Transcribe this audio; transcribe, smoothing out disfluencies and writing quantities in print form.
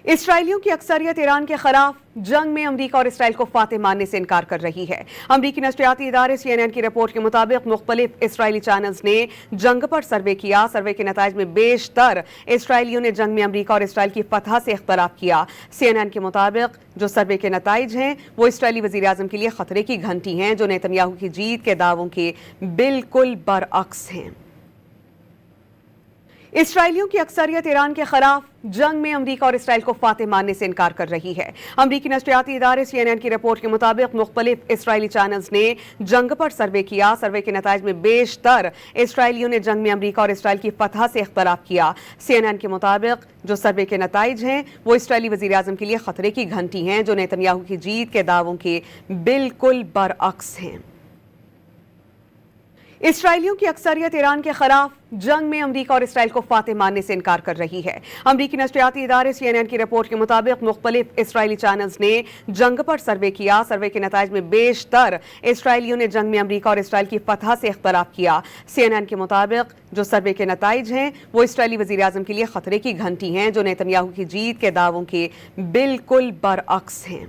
اسرائیلیوں کی اکثریت ایران کے خلاف جنگ میں امریکہ اور اسرائیل کو فاتح ماننے سے انکار کر رہی ہے۔ امریکی نشریاتی ادارے CNN کی رپورٹ کے مطابق مختلف اسرائیلی چینلز نے جنگ پر سروے کیا۔ سروے کے نتائج میں بیشتر اسرائیلیوں نے جنگ میں امریکہ اور اسرائیل کی فتح سے اختلاف کیا۔ CNN کے مطابق جو سروے کے نتائج ہیں وہ اسرائیلی وزیراعظم کے لیے خطرے کی گھنٹی ہیں، جو نیتن یاہو کی جیت کے دعووں کے بالکل برعکس ہیں۔ اسرائیلیوں کی اکثریت ایران کے خلاف جنگ میں امریکہ اور اسرائیل کو فاتح ماننے سے انکار کر رہی ہے۔ امریکی نشریاتی ادارے CNN کی رپورٹ کے مطابق مختلف اسرائیلی چینلز نے جنگ پر سروے کیا۔ سروے کے نتائج میں بیشتر اسرائیلیوں نے جنگ میں امریکہ اور اسرائیل کی فتح سے اختلاف کیا۔ CNN کے مطابق جو سروے کے نتائج ہیں وہ اسرائیلی وزیراعظم کے لیے خطرے کی گھنٹی ہیں، جو نیتن یاہو کی جیت کے دعووں کے بالکل برعکس ہیں۔ اسرائیلیوں کی اکثریت ایران کے خلاف جنگ میں امریکہ اور اسرائیل کو فاتح ماننے سے انکار کر رہی ہے۔ امریکی نشریاتی ادارے CNN کی رپورٹ کے مطابق مختلف اسرائیلی چینلز نے جنگ پر سروے کیا۔ سروے کے نتائج میں بیشتر اسرائیلیوں نے جنگ میں امریکہ اور اسرائیل کی فتح سے اختلاف کیا۔ CNN کے مطابق جو سروے کے نتائج ہیں وہ اسرائیلی وزیراعظم کے لیے خطرے کی گھنٹی ہیں، جو نیتن یاہو کی جیت کے دعووں کے بالکل برعکس ہیں۔